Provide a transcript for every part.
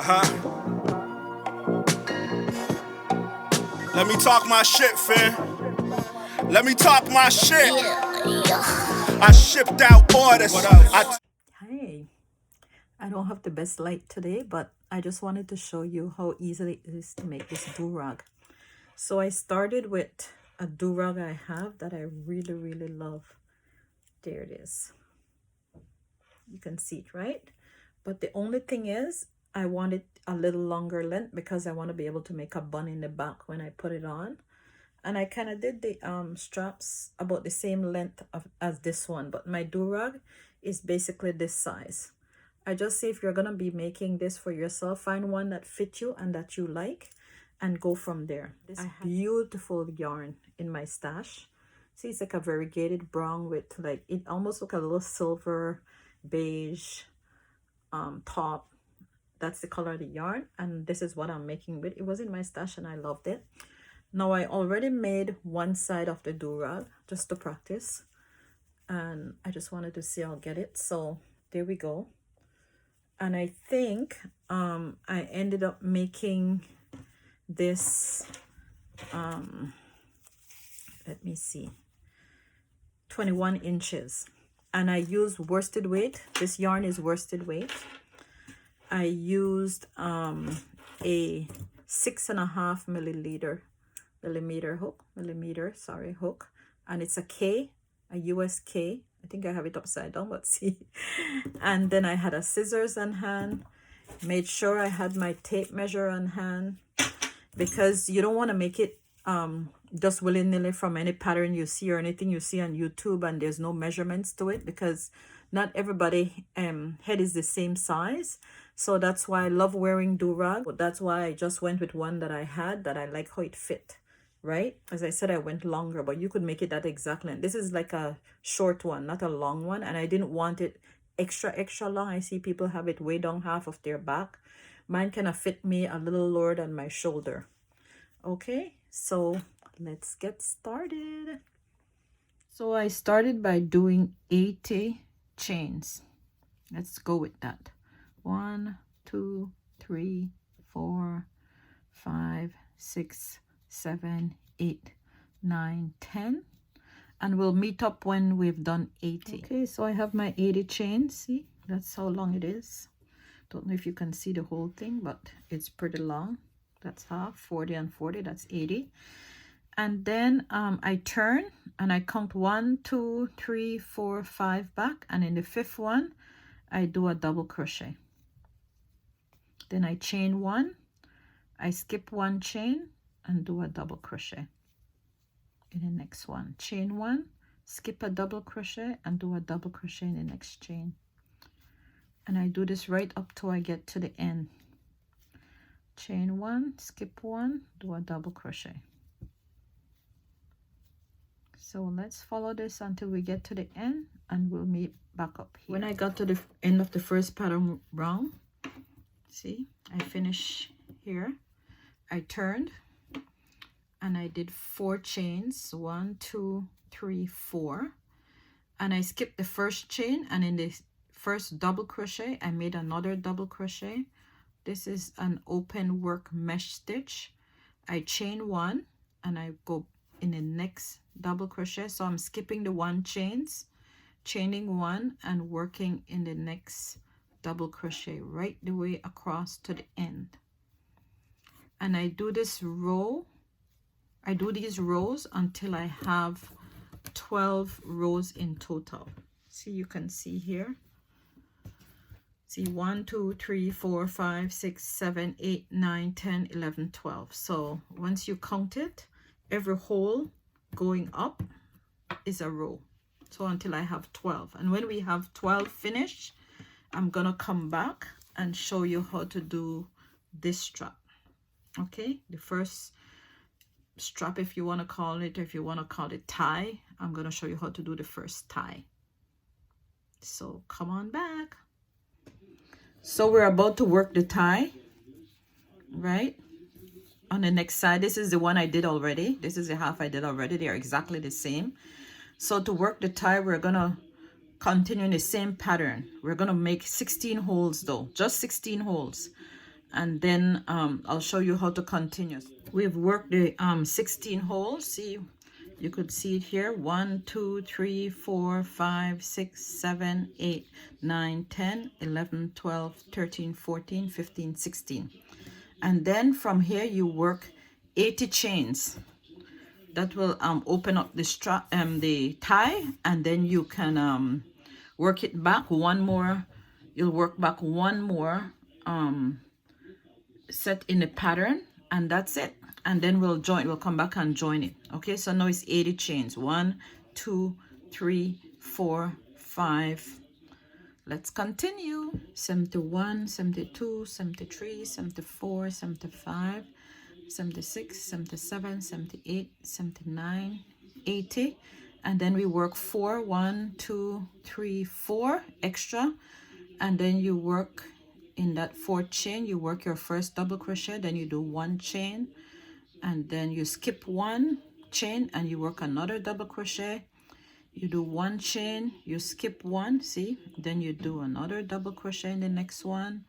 Let me talk my shit, fam. Let me talk my shit. I shipped out orders. What else? Hey, I don't have the best light today, but I just wanted to show you how easy it is to make this durag. So I started with a durag I have that I really love. There it is. You can see it, right? But the only thing is I want it a little longer length because I want to be able to make a bun in the back when I put it on. And I kind of did the straps about the same length as this one, but my durag is basically this size. I just say if you're going to be making this for yourself, find one that fits you and that you like and go from there. This beautiful yarn in my stash. See, it's like a variegated brown with like, it almost look a little silver beige top. That's the color of the yarn, and this is what I'm making with. It was in my stash and I loved it. Now I already made one side of the durag just to practice, and I just wanted to see I'll get it. So there we go. And I think I ended up making this let me see, 21 inches, and I used worsted weight. This yarn is worsted weight. I used a 6.5 millimeter hook, hook, and it's a K, a US K. I think I have it upside down, but see. And then I had a scissors on hand, made sure I had my tape measure on hand, because you don't want to make it just willy-nilly from any pattern you see or anything you see on YouTube and there's no measurements to it, because not everybody head is the same size. So that's why I love wearing durag, but that's why I just went with one that I had that I like how it fit, right? As I said, I went longer, but you could make it that exact length. This is like a short one, not a long one, and I didn't want it extra long. I see people have it way down half of their back. Mine kind of fit me a little lower than my shoulder. Okay, so let's get started. So I started by doing 80 chains. Let's go with that. 1, 2, 3, 4, 5, 6, 7, 8, 9, 10, and we'll meet up when we've done 80. Okay, so I have my 80 chains. See, that's how long it is. Don't know if you can see the whole thing, but it's pretty long. That's half. 40 and 40, that's 80. And then I turn and I count 1, 2, 3, 4, 5 back, and in the fifth one I do a double crochet. Then I chain one, I skip one chain and do a double crochet. In the next one, chain one, skip a double crochet and do a double crochet in the next chain. And I do this right up till I get to the end. Chain one, skip one, do a double crochet. So let's follow this until we get to the end and we'll meet back up here. When I got to the end of the first pattern round, see, I finish here. I turned and I did 4 chains, 1, 2, 3, 4, and I skipped the first chain, and in the first double crochet I made another double crochet. This is an open work mesh stitch. I chain one and I go in the next double crochet, so I'm skipping the 1 chains, chaining one and working in the next double crochet right the way across to the end. And I do this row, I do these rows until I have 12 rows in total. See, you can see here, see 1, 2, 3, 4, 5, 6, 7, 8, 9, 10, 11, 12. So once you count it, every hole going up is a row. So until I have 12. And when we have 12 finished, I'm gonna come back and show you how to do this strap. Okay, the first strap, if you want to call it, or if you want to call it tie, I'm gonna show you how to do the first tie. So come on back. So we're about to work the tie, right? On the next side, this is the one I did already. This is the half I did already. They are exactly the same. So to work the tie, we're gonna continue in the same pattern. We're gonna make 16 holes though, just 16 holes. and then I'll show you how to continue. We've worked the 16 holes. See, you could see it here: 1 2 3 4 5 6 7 8 9 10 11 12 13 14 15 16. And then from here you work 80 chains. That will open up the strap, the tie, and then you can work it back one more. You'll work back one more set in the pattern, and that's it. And then we'll come back and join it. Okay, so now it's 80 chains. 1 2 3 4 5. Let's continue. 71 72 73 74 75 76 77 78 79 80. And then we work 4 1 2 3 4 extra, and then you work in that 4th chain. You work your first double crochet, then you do 1 chain, and then you skip 1 chain and you work another double crochet. You do 1 chain, you skip 1, see, then you do another double crochet in the next one,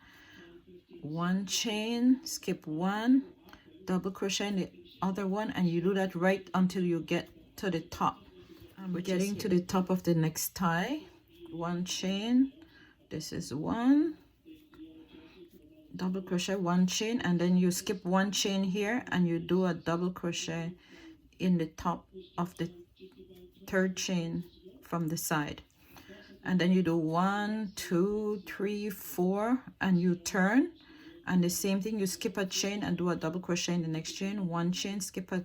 1 chain, skip 1, double crochet in the other one, and you do that right until you get to the top. We're getting to the top of the next tie. 1 chain, this is 1 double crochet, 1 chain, and then you skip 1 chain here and you do a double crochet in the top of the 3rd chain from the side, and then you do 1 2 3 4 and you turn, and the same thing, you skip a chain and do a double crochet in the next chain, 1 chain, skip a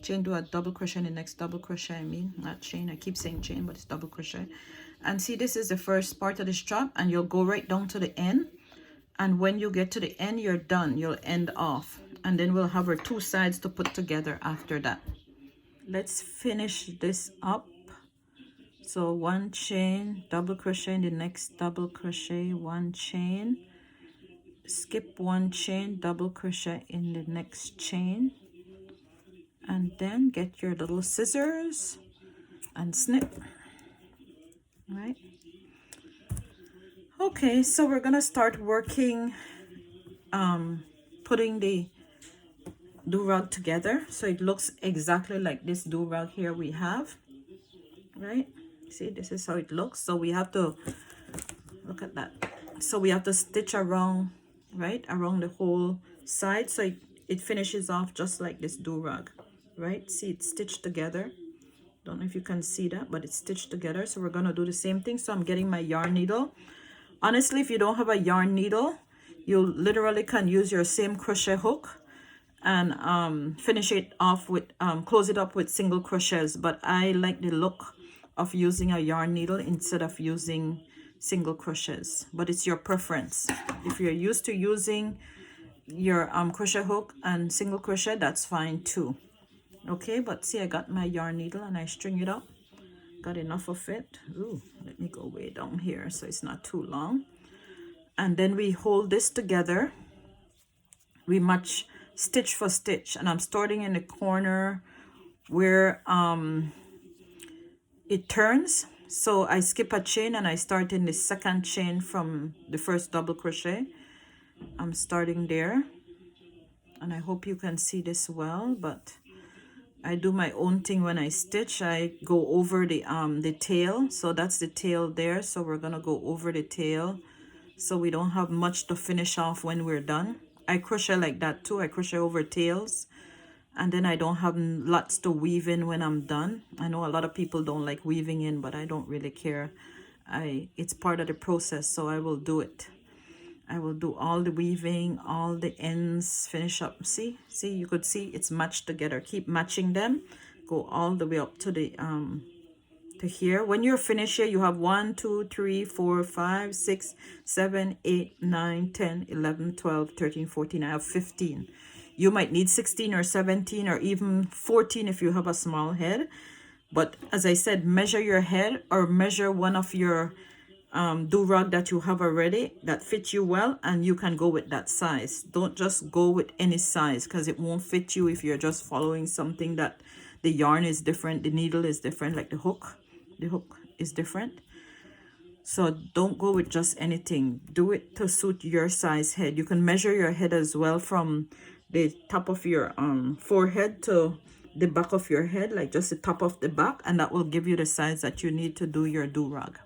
chain, do a double crochet in the next double crochet. I mean, not chain, I keep saying chain, but it's double crochet. And see, this is the first part of the strap, and you'll go right down to the end, and when you get to the end, you're done. You'll end off, and then we'll have our 2 sides to put together after that. Let's finish this up. So 1 chain, double crochet in the next double crochet, 1 chain, skip 1 chain, double crochet in the next chain, and then get your little scissors and snip. All right. Okay, so we're gonna start working, putting the durag together, so it looks exactly like this durag here we have, right? See, this is how it looks. So we have to look at that. So we have to stitch around, right, around the whole side, so it finishes off just like this durag, right? See, it's stitched together. Don't know if you can see that, but it's stitched together. So we're gonna do the same thing. So I'm getting my yarn needle. Honestly, if you don't have a yarn needle, you literally can use your same crochet hook and finish it off with close it up with single crochets. But I like the look of using a yarn needle instead of using single crochets, but it's your preference. If you're used to using your crochet hook and single crochet, that's fine too. Okay, but see, I got my yarn needle and I string it up. Got enough of it. Ooh, let me go way down here so it's not too long. And then we hold this together. We match stitch for stitch, and I'm starting in the corner where it turns. So I skip a chain and I start in the 2nd chain from the first double crochet. I'm starting there, and I hope you can see this well, but I do my own thing when I stitch. I go over the tail, so that's the tail there. So we're gonna go over the tail, so we don't have much to finish off when we're done. I crochet like that too. I crochet over tails, and then I don't have lots to weave in when I'm done. I know a lot of people don't like weaving in, but I don't really care. It's part of the process, so I will do it. I will do all the weaving, all the ends, finish up. See, you could see it's matched together. Keep matching them. Go all the way up to the to here. When you're finished here, you have 1 2 3 4 5 6 7 8 9 10 11 12 13 14. I have 15. You might need 16 or 17 or even 14 if you have a small head. But as I said, measure your head or measure one of your durag that you have already that fits you well, and you can go with that size. Don't just go with any size, because it won't fit you if you're just following something that the yarn is different, the needle is different, like the hook is different. So don't go with just anything. Do it to suit your size head. You can measure your head as well from the top of your forehead to the back of your head, like just the top of the back, and that will give you the size that you need to do your do-rag.